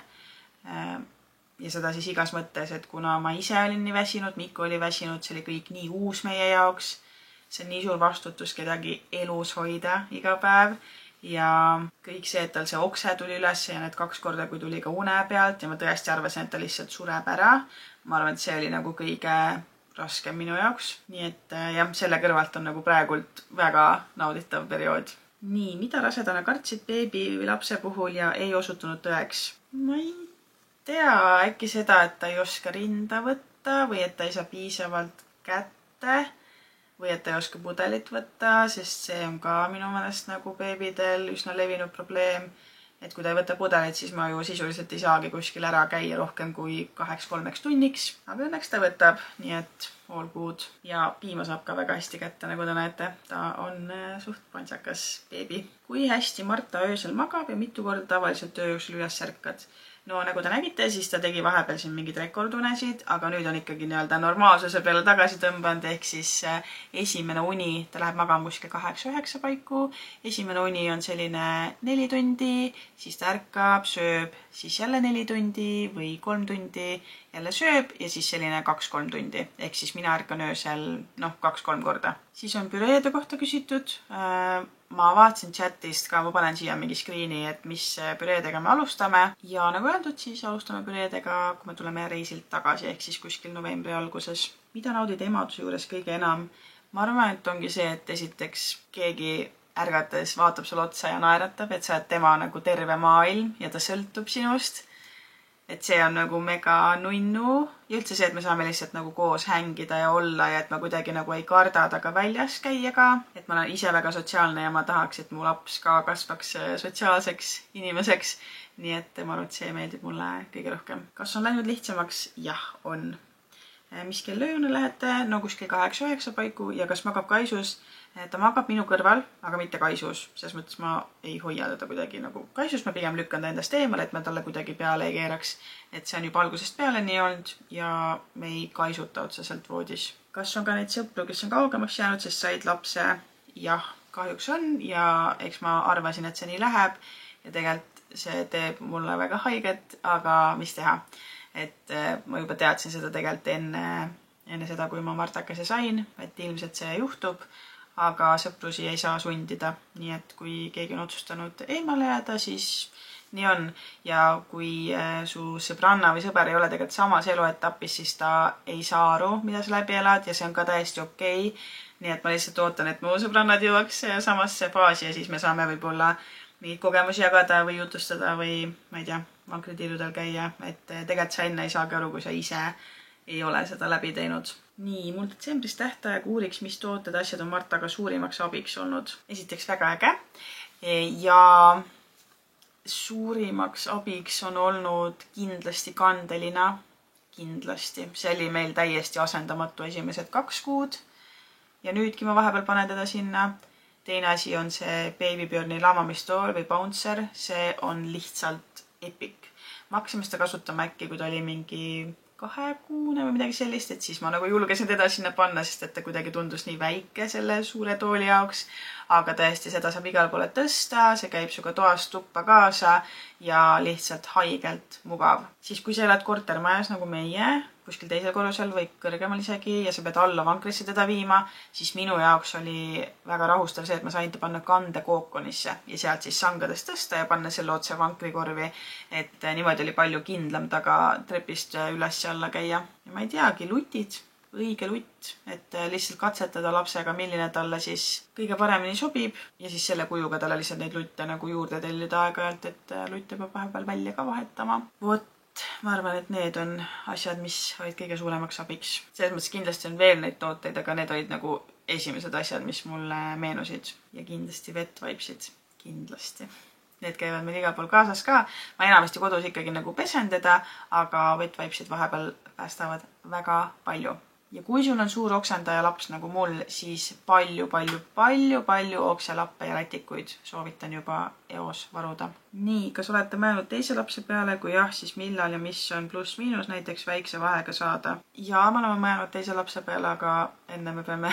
Ja seda siis igas mõttes, et kuna ma ise olin nii väsinud, Miku oli väsinud, see oli kõik nii uus meie jaoks. See on nii suur vastutus kedagi elus hoida iga päev. Ja kõik see, et tal see okse tuli üles ja need 2 korda, kui tuli ka une pealt ja ma tõesti arvasin, et ta lihtsalt sureb ära. Ma arvan, et see oli nagu kõige raskem minu jaoks. Nii et jah, selle kõrvalt on nagu praegult väga nauditav periood. Nii, mida rasedana kartsid beebi või lapse puhul ja ei osutunud tõeks? Ma ei tea, äkki seda, et ta ei oska rinda võtta või et ta ei saa piisavalt kätte või et ta ei oska pudelit võtta, sest see on ka minu meelest nagu beebidel üsna levinud probleem. et kui ta ei võta pudelit, siis ma ju sisuliselt ei saagi kuskil ära käia rohkem kui 2-3 tunniks. Aga õnneks ta võtab, nii et all good. Ja piima saab ka väga hästi kätte, nagu te näete. Ta on suht pantsakas beebi. Kui hästi Marta öösel magab ja mitu korda tavaliselt öö jooksul üles ärkad? No nagu te nägite, siis ta tegi vahepeal siin mingid rekordunesid, aga nüüd on ikkagi nii-öelda normaalsuse peale tagasi tõmbanud, ehk siis esimene uni, ta läheb magama kuskil 8-9 paiku. Esimene uni on selline 4 tundi, siis ta ärkab, sööb, siis jälle 4 tundi või 3 tundi, jälle sööb ja siis selline 2-3 tundi. Ehk siis mina ärkan öösel 2-3 korda. Siis on püreede kohta küsitud. Ma vaatasin chatist ka, ma panen siia mingi screeni, et mis püreedega me alustame. Ja nagu öeldud, siis alustame püreedega, kui me tuleme reisilt tagasi, ehk siis kuskil novembri alguses. Mida naudid emaduse juures kõige enam? Ma arvan, et ongi see, et esiteks keegi ärgates vaatab sulle otsa ja naeratab, et sa oled tema nagu terve maailm ja ta sõltub sinust. Et see on nagu mega nunnu ja üldse see, et me saame lihtsalt nagu koos hängida ja olla ja et ma kuidagi nagu ei karda taga väljas käia ka. Et ma olen ise väga sotsiaalne ja ma tahaks, et mu laps ka kasvaks sotsiaalseks inimeseks. Nii et ma arvan, et see meeldib mulle kõige rohkem. Kas on läinud lihtsamaks? Jah, on. Mis kell ööne lähete? No kuskil 8-9 paiku ja kas magab kaisus? Ta magab minu kõrval, aga mitte kaisus. Selles mõttes ma ei hoia teda kuidagi nagu kaisus. Ma pigem lükkan ta endast eemale, et ma talle kuidagi peale ei keeraks. Et see on juba algusest peale nii olnud ja me ei kaisuta otseselt voodis. Kas on ka neid sõpru, kes on kaugemaks jäänud, sest said lapse? Jah, kahjuks on ja eks ma arvasin, et see nii läheb. Ja tegelikult see teeb mulle väga haiget, aga mis teha? Et ma juba teadsin seda tegelikult enne seda, kui ma Martakese sain, et ilmselt see juhtub. Aga sõprusi ei saa sundida, nii et kui keegi on otsustanud eemale jääda, siis nii on. Ja kui su sõbranna või sõber ei ole tegelikult samas eluetapis, siis ta ei saa aru, mida sa läbi elad ja see on ka täiesti okei. Nii et ma lihtsalt ootan, et mu sõbrannad jõuaks samasse faasi ja siis me saame võib-olla mingeid kogemusi jagada või jutustada või ma ei tea, vankritiirudel käia. Et tegelikult sa enne ei saagi aru, kui sa ise ei ole seda läbi teinud. Nii, mul detsembris tähtaeg uuriks, mis tooted asjad on Martaga suurimaks abiks olnud. Esiteks väga äge. Ja suurimaks abiks on olnud kindlasti kandelina. Kindlasti. See oli meil täiesti asendamatu esimesed 2 kuud. Ja nüüdki ma vahepeal panen teda sinna. Teine asi on see Baby Björni lamamistool või bouncer. See on lihtsalt epic. Ma hakkasime seda kasutama äkki, kui ta oli mingi 2 kuune või midagi sellist, et siis ma nagu julgesin teda sinna panna, sest et ta kuidagi tundus nii väike selle suure tooli jaoks. Aga tõesti, seda saab igal poole tõsta, see käib suga toast tuppa kaasa ja lihtsalt haigelt mugav. Siis kui sa elad kortermajas nagu meie, kuskil teisel korrusel või kõrgemal isegi ja sa pead alla vankrisse teda viima, siis minu jaoks oli väga rahustav see, et ma sain ta panna kande kookonisse ja sealt siis sangadest tõsta ja panna selle otse vankrikorvi, et niimoodi oli palju kindlam taga trepist üles ja alla käia. Ja ma ei teagi, lutid, õige lutt, et lihtsalt katsetada lapsega, milline talle siis kõige paremini sobib ja siis selle kujuga talle lihtsalt neid lutte nagu juurde tellida aeg-ajalt, et lutte peab vahepeal välja ka vahetama. Ma arvan, et need on asjad, mis olid kõige suuremaks abiks. Selles mõttes kindlasti on veel neid tooteid, aga need olid nagu esimesed asjad, mis mulle meenusid. Ja kindlasti vettvaipsid. Kindlasti. Need käivad meil igal pool kaasas ka. Ma enamasti kodus ikkagi nagu pesen teda, aga vettvaipsid vahepeal päästavad väga palju. Ja kui sul on suur oksendaja laps nagu mul, siis palju okselappe ja rätikuid soovitan juba eos varuda. Nii, kas olete mõelnud teise lapse peale? Kui jah, siis millal ja mis on pluss-miinus näiteks väikse vahega saada? Ja me oleme mõelnud teise lapse peale, aga enne me peame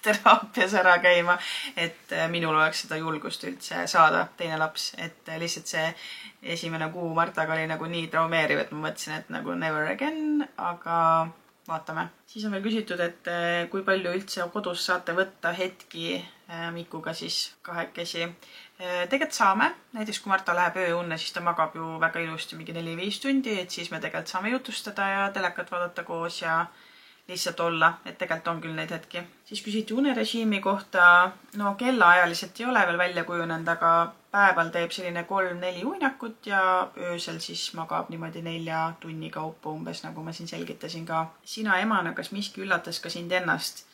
teraapias ära käima, et minul oleks seda julgust üldse saada teine laps. Et lihtsalt see esimene kuu Martaga oli nagu nii traumeeriv, et ma mõtlesin, et nagu never again, aga vaatame. Siis on veel küsitud, et kui palju üldse kodus saate võtta hetki Mikuga siis kahekesi. Tegelikult saame. Näiteks kui Marta läheb ööunne, siis ta magab ju väga ilusti mingi 4-5 tundi, et siis me tegelikult saame jutustada ja telekat vaadata koos ja lihtsalt olla, et tegelikult on küll neid hetki. Siis küsiti unerežiimi kohta. No kellaajaliselt ei ole veel välja kujunenud, aga päeval teeb selline 3-4 uinakut ja öösel siis magab niimoodi 4 tunni kaupa umbes, nagu ma siin selgitasin ka. Sina emana, kas miski üllatas ka sind ennast?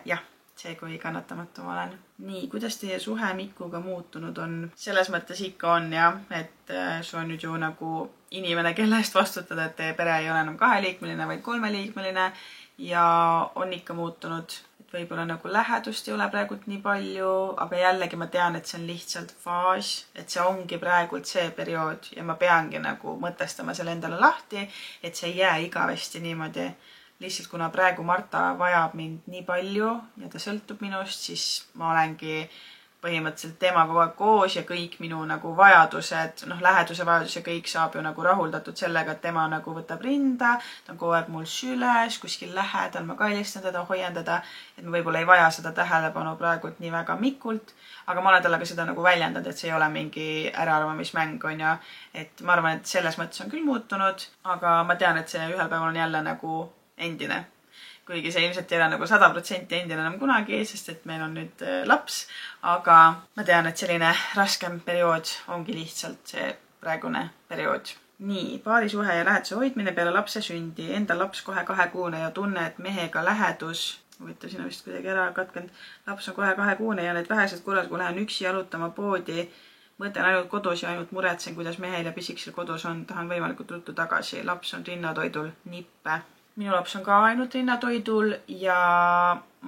Jah, see, kui kannatamatu ma olen. Nii, kuidas teie suhe Mikuga muutunud on? Selles mõttes ikka on jah, et su on nüüd ju nagu inimene, kelle eest vastutada, et teie pere ei ole enam 2-liikmeline, vaid 3-liikmeline ja on ikka muutunud. Et võib-olla nagu lähedust ei ole praegult nii palju, aga jällegi ma tean, et see on lihtsalt faas, et see ongi praegult see periood ja ma peangi nagu mõtestama selle endale lahti, et see ei jää igavesti niimoodi. Lihtsalt kuna praegu Marta vajab mind nii palju ja ta sõltub minust, siis ma olengi põhimõtteliselt tema kogu aeg koos ja kõik minu nagu vajadused, läheduse vajadus ja kõik saab ju nagu rahuldatud sellega, et tema nagu võtab rinda, ta on kogu aeg mul süles, kuskil lähedal, ma kallistan teda, hoian teda, et ma võib-olla ei vaja seda tähelepanu praegult nii väga Mikult, aga ma olen talle ka seda nagu väljendanud, et see ei ole mingi äraarvamismäng, on ju, et ma arvan, et selles mõttes on küll muutunud, aga ma tean, et see ühel päeval on jälle nagu endine. Kuigi see ilmselt ei ole nagu 100% endine enam kunagi, sest et meil on nüüd laps, aga ma tean, et selline raskem periood ongi lihtsalt see praegune periood. Nii, paarisuhe ja läheduse hoidmine peale lapse sündi, enda laps kohe 2-kuune ja tunne, et mehega lähedus, huvitav, siin on vist kuidagi ära katkend, laps on kohe 2-kuune ja need vähesed korrad, kui lähen üksi jalutama poodi, mõtlen ainult kodus ja ainult muretsen, kuidas mehel ja pisikesel kodus on, tahan võimalikult ruttu tagasi, laps on rinnatoidul, nippe. Minu laps on ka ainult rinnatoidul ja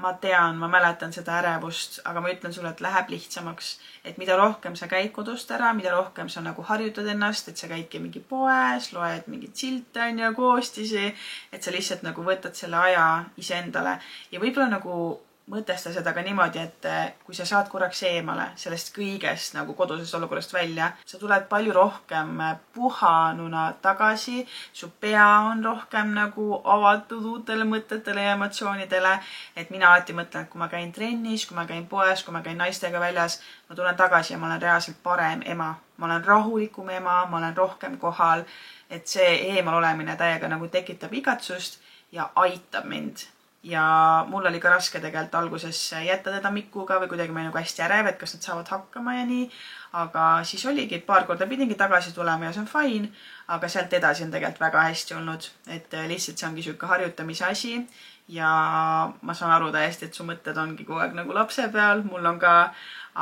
ma tean, ma mäletan seda ärevust, aga ma ütlen sulle, et läheb lihtsamaks, et mida rohkem sa käid kodust ära, mida rohkem sa nagu harjutad ennast, et sa käidki mingi poes, loed mingit silte ja koostisi, et sa lihtsalt nagu võtad selle aja iseendale ja võib-olla nagu mõtesta seda ka niimoodi, et kui sa saad korraks eemale sellest kõigest nagu kodusest olukorrast välja, sa tuled palju rohkem puhanuna tagasi, su pea on rohkem nagu avatud uutele mõtetele ja emotsioonidele, et mina alati mõtlen, et kui ma käin trennis, kui ma käin poes, kui ma käin naistega väljas, ma tulen tagasi ja ma olen reaalselt parem ema. Ma olen rahulikum ema, ma olen rohkem kohal, et see eemal olemine täiega nagu tekitab igatsust ja aitab mind. Ja mul oli ka raske tegelikult alguses jätta teda Mikuga või kuidagi ma nagu hästi ärev, et kas nad saavad hakkama ja nii, aga siis oligi, paar korda pidingi tagasi tulema ja see on fine, aga sealt edasi on tegelikult väga hästi olnud, et lihtsalt see ongi siuke harjutamise asi ja ma saan aru täiesti, et su mõtted ongi kogu aeg nagu lapse peal, mul on ka,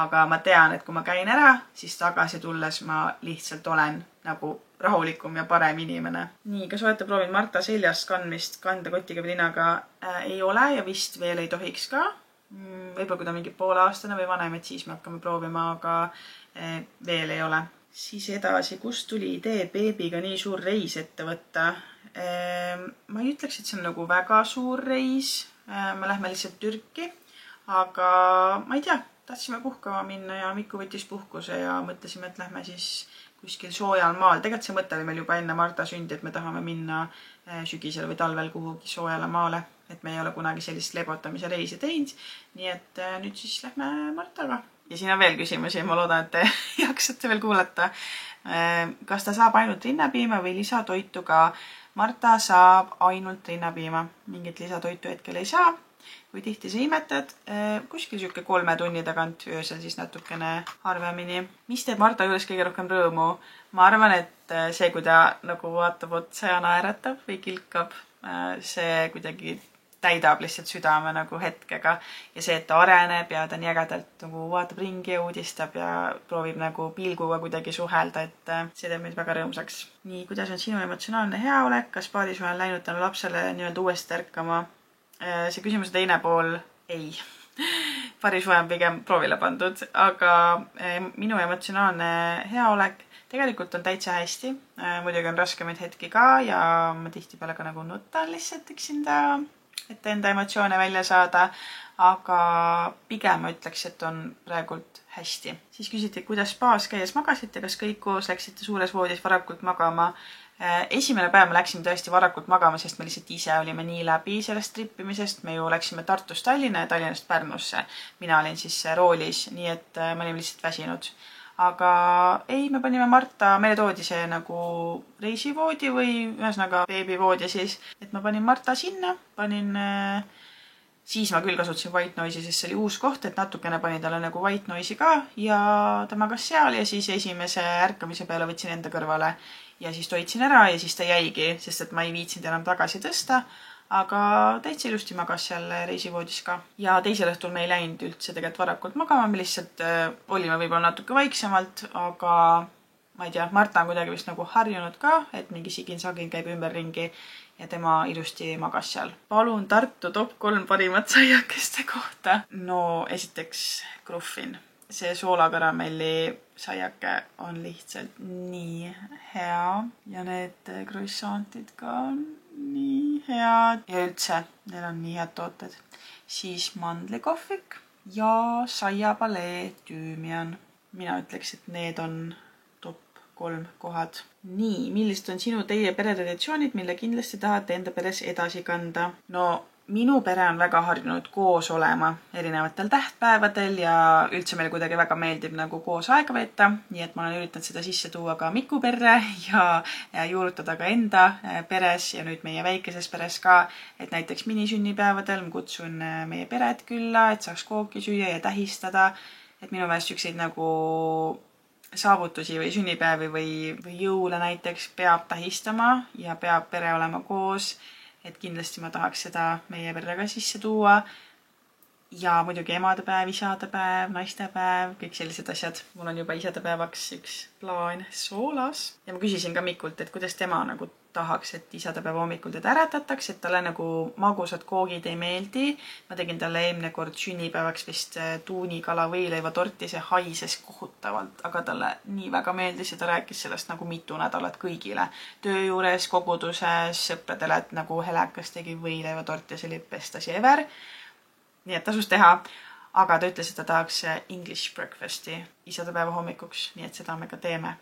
aga ma tean, et kui ma käin ära, siis tagasi tulles ma lihtsalt olen nagu rahulikum ja parem inimene. Nii, kas olete proovinud Marta seljast kandmist kandekotiga või linaga? Ei ole ja vist veel ei tohiks ka. Võib-olla kui ta mingi poolaastane või vanem, et siis me hakkame proovima, aga veel ei ole. Siis edasi, kust tuli idee beebiga nii suur reis ette võtta? Ma ei ütleks, et see on nagu väga suur reis. Me lähme lihtsalt Türki, aga ma ei tea, tahtsime puhkama minna ja Miku võttis puhkuse ja mõtlesime, et lähme siis kuskil soojal maal. Tegelikult see mõte oli meil juba enne Marta sündi, et me tahame minna sügisel või talvel kuhugi soojale maale, et me ei ole kunagi sellist lebotamise reisi teinud. Nii et nüüd siis lähme Martaga. Ja siin on veel küsimusi, ma loodan, et te jaksate veel kuulata. Kas ta saab ainult rinnapiima või lisatoitu ka? Marta saab ainult rinnapiima. Mingit lisatoitu hetkel ei saa. Kui tihti sa imetad, kuskil siuke 3 tunni tagant, öösel siis natukene harvemini. Mis teeb Marta juures kõige rohkem rõõmu? Ma arvan, et see, kui ta nagu vaatab otsa ja naeratab või kilkab, see kuidagi täidab lihtsalt südame nagu hetkega. Ja see, et ta areneb ja ta nii ägedalt nagu vaatab ringi ja uudistab ja proovib nagu pilguga kuidagi suhelda, et see teeb meid väga rõõmsaks. Nii, kuidas on sinu emotsionaalne heaolek? Kas paarisuhe on läinud tänu lapsele nii-öelda uuesti ärkama? See küsimuse teine pool ei. Paarisuhe on pigem proovile pandud, aga minu emotsionaalne heaolek tegelikult on täitsa hästi. Muidugi on raskemaid hetki ka ja ma tihtipeale ka nagu nutan lihtsalt üksinda, et enda emotsioone välja saada, aga pigem ma ütleks, et on praegult hästi. Siis küsiti, kuidas spaas käies magasite, kas kõik koos läksite suures voodis varakult magama. Esimene päev me läksime tõesti varakult magama, sest me lihtsalt ise olime nii läbi sellest trippimisest. Me ju läksime Tartust Tallinna ja Tallinnast Pärnusse. Mina olin siis roolis, nii et me olime lihtsalt väsinud. Aga ei, me panime Marta, meile toodi see nagu reisivoodi või ühesõnaga beebivoodi siis, et ma panin Marta sinna, siis ma küll kasutasin white noise'i, sest see oli uus koht, et natukene panin talle nagu white noise'i ka ja ta magas seal ja siis esimese ärkamise peale võtsin enda kõrvale ja siis toitsin ära ja siis ta jäigi, sest et ma ei viitsinud enam tagasi tõsta, aga täitsa ilusti magas seal reisivoodis ka. Ja teisel õhtul me ei läinud üldse tegelikult varakult magama, me lihtsalt olime võib-olla natuke vaiksemalt, aga ma ei tea, Marta on kuidagi vist nagu harjunud ka, et mingi sigin-sagin käib ümberringi ja tema ilusti magas seal. Palun Tartu top 3 parimat saiakeste kohta. No esiteks Gruffin. See soolakaramelli saiake on lihtsalt nii hea ja need croissantid ka on nii head ja üldse neil on nii head tooted. Siis mandlikohvik ja saiapalee tüümian. Mina ütleks, et need on top 3 kohad. Nii, millised on teie peretraditsioonid, mille kindlasti tahate enda peres edasi kanda? No minu pere on väga harjunud koos olema erinevatel tähtpäevadel ja üldse meil kuidagi väga meeldib nagu koos aega veeta, nii et ma olen üritanud seda sisse tuua ka Miku perre ja juurutada ka enda peres ja nüüd meie väikeses peres ka, et näiteks minisünnipäevadel ma kutsun meie peret külla, et saaks kooki süüa ja tähistada, et minu meelest ükseid nagu saavutusi või sünnipäevi või jõule näiteks peab tähistama ja peab pere olema koos. Et kindlasti ma tahaks seda meie perre ka sisse tuua. Ja muidugi emadepäev, isadepäev, naistepäev, kõik sellised asjad. Mul on juba isadepäevaks üks plaan soolas. Ja ma küsisin ka Mikult, et kuidas tema nagu tahaks, et isadepäeva hommikul teda äratataks, et talle nagu magusad koogid ei meeldi. Ma tegin talle eelmine kord sünnipäevaks vist tuunikala võileiva torti, see haises kohutavalt, aga talle nii väga meeldis ja ta rääkis sellest nagu mitu nädalat kõigile. Töö juures, koguduses, sõpradele, et nagu Helekas tegi võileiva torti ja see oli best asi ever. Nii et tasus teha, aga ta ütles, et ta tahaks English breakfasti isadepäeva hommikuks, nii et seda me ka teeme.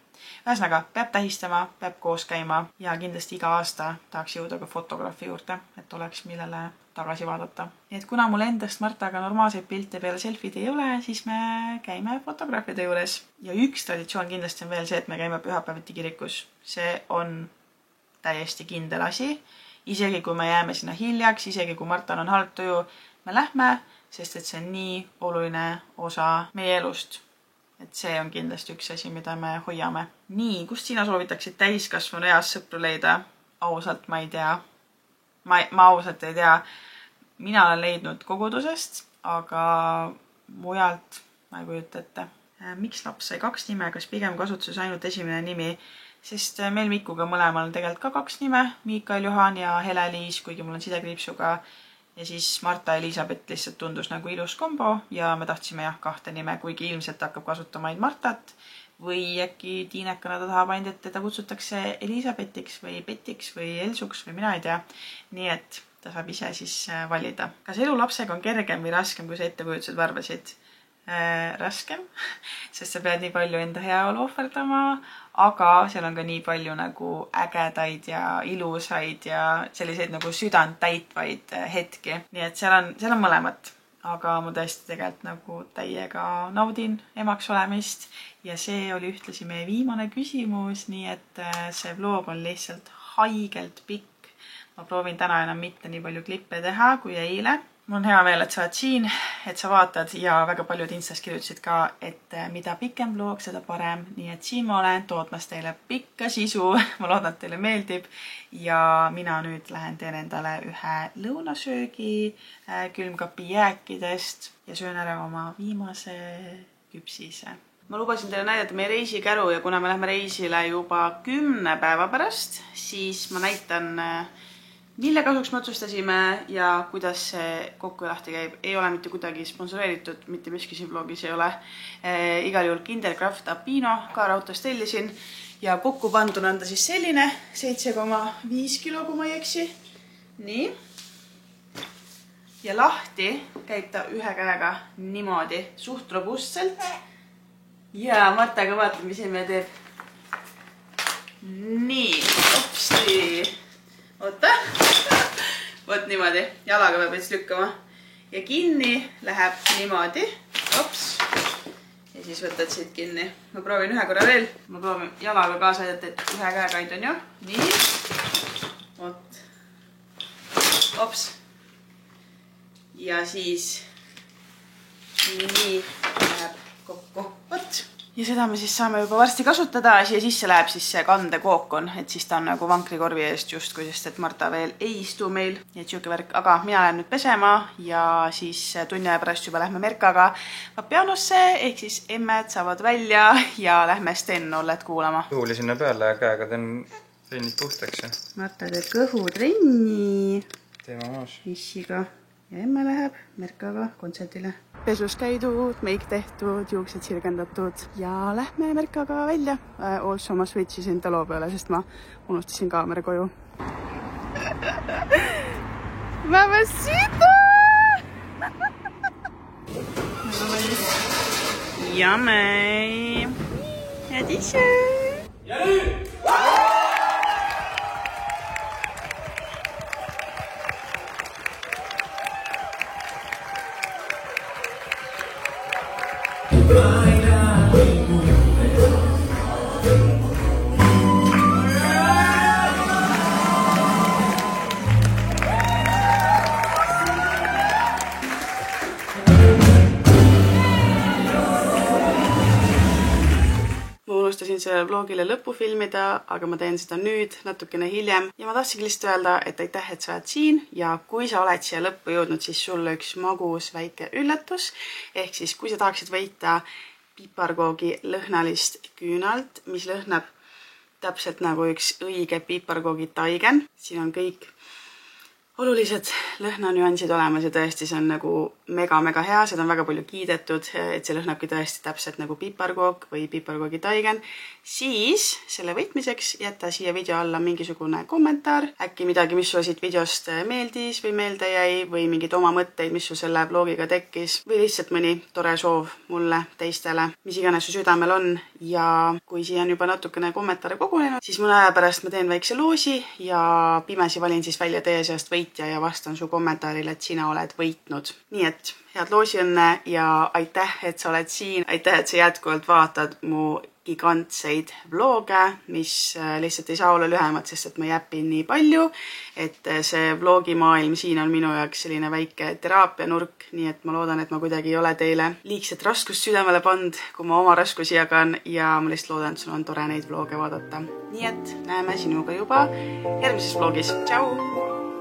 Ühesõnaga, peab tähistama, peab koos käima ja kindlasti iga aasta tahaks jõuda ka fotograafi juurde, et oleks millele tagasi vaadata. Nii et kuna mul endast Martaga normaalseid pilte peale selfid ei ole, siis me käime fotograafide juures. Ja üks traditsioon kindlasti on veel see, et me käime pühapäeviti kirikus. See on täiesti kindel asi. Isegi kui me jääme sinna hiljaks, isegi kui Martal on halb tuju, me lähme, sest et see on nii oluline osa meie elust. Et see on kindlasti üks asi, mida me hoiame. Nii, kust sina soovitaksid täiskasvanu eas sõpru leida? Ausalt ma ei tea. Ma ausalt ei tea. Mina olen leidnud kogudusest, aga mujalt ma ei kujuta ette. Miks laps sai 2 nime, kas pigem kasutuses ainult esimene nimi? Sest meil Mikuga mõlemal on tegelikult ka 2 nime. Miikael Johan ja Hele-Liis, kuigi mul on sidekriipsuga. Ja siis Marta Elisabeth lihtsalt tundus nagu ilus kombo ja me tahtsime 2 nime, kuigi ilmselt hakkab kasutama ainult Martat või äkki Tiinekana ta tahab ainult, et teda kutsutakse Elisabetiks või Petiks või Elsuks või mina ei tea. Nii et ta saab ise siis valida. Kas elu lapsega on kergem või raskem, kui sa ettekujutused arvasid? Raskem, sest sa pead nii palju enda heaolu ohverdama, aga seal on ka nii palju nagu ägedaid ja ilusaid ja selliseid nagu südant täitvaid hetki. Nii et seal on mõlemat, aga ma tõesti tegelikult nagu täiega naudin emaks olemist ja see oli ühtlasi meie viimane küsimus, nii et see vlog on lihtsalt haigelt pikk. Ma proovin täna enam mitte nii palju klippe teha kui eile. Mul on hea meel, et sa oled siin, et sa vaatad ja väga paljud Instas kirjutasid ka, et mida pikem vlog, seda parem. Nii et siin ma olen tootmas teile pikka sisu. Ma loodan, et teile meeldib. Ja mina nüüd lähen teen endale ühe lõunasöögi külmkapi jääkidest ja söön ära oma viimase küpsise. Ma lubasin teile näidata meie reisikäru ja kuna me lähme reisile juba 10 päeva pärast, siis ma näitan mille kasuks me otsustasime ja kuidas see kokku lahti käib. Ei ole mitte kuidagi sponsoreeritud, mitte miski siin vlogis ei ole. Igal juhul Kinderkraft Apino ka raudtest tellisin ja kokku panduna on ta siis selline 7,5 kilo, kui ma ei eksi. Nii. Ja lahti käib ta ühe käega niimoodi suht robustselt. Ja Martaga vaatame, mis me teeb. Nii, opsti. Oota. Võt niimoodi. Jalaga peab veits lükkama. Ja kinni läheb niimoodi. Ops. Ja siis võtad siit kinni. Ma proovin ühe korra veel. Ma proovin jalaga kaasa aidata, et ühe käega aidun ju. Nii. Oot. Ops. Ja siis nii läheb kokku. Oot. ja seda me siis saame juba varsti kasutada. Siia sisse läheb siis see kandekookon, et siis ta on nagu vankrikorvi eest justkui, sest et Marta veel ei istu meil. Ja siuke värk, aga mina lähen nüüd pesema ja siis tunni aja pärast juba lähme Merkaga pianosse, ehk siis emmed saavad välja ja lähme Sten-Ollet kuulama. Juuli sinna peale ja käega teen trennid puhtaks. Marta teeb kõhutrenni. Teema maas. Issiga. Ja emme läheb Merkaga kontsertile. Pesus käidud, meik tehtud, juuksed sirgendatud ja lähme Merkaga välja. Also ma switchisin talo peale, sest ma unustasin kaamera koju. Mamacita! Yummy! Addition! Unustasin sellele vlogile lõppu filmida, aga ma teen seda nüüd natukene hiljem ja ma tahtsingi lihtsalt öelda, et aitäh, et sa oled siin ja kui sa oled siia lõppu jõudnud, siis sulle üks magus väike üllatus. Ehk siis kui sa tahaksid võita piparkoogi lõhnalist küünalt, mis lõhnab täpselt nagu üks õige piparkoogi taigen. Siin on kõik olulised lõhnanüansid olemas ja tõesti see on nagu mega hea, seda on väga palju kiidetud, et see lõhnabki tõesti täpselt nagu piparkook või piparkoogi taigen. Siis selle võitmiseks jätta siia video alla mingisugune kommentaar, äkki midagi, mis sulle siit videost meeldis või meelde jäi või mingid oma mõtteid, mis sul selle vlogiga tekkis või lihtsalt mõni tore soov mulle, teistele, mis iganes su südamel on. Ja kui siia on juba natukene kommentaare kogunenud, siis mõne aja pärast ma teen väikse loosi ja pimesi valin siis välja teie seast võitja ja vastan su kommentaarile, et sina oled võitnud. Nii et head loosiõnne ja aitäh, et sa oled siin. Aitäh, et sa jätkuvalt vaatad mu gigantseid vloge, mis lihtsalt ei saa olla lühemad, sest et ma jäpin nii palju, et see vlogimaailm siin on minu jaoks selline väike teraapianurk, nii et ma loodan, et ma kuidagi ei ole teile liigset raskust südamele pannud, kui ma oma raskusi jagan ja ma lihtsalt loodan, et sul on tore neid vloge vaadata. Nii et näeme sinuga juba järgmises vlogis. Tšau!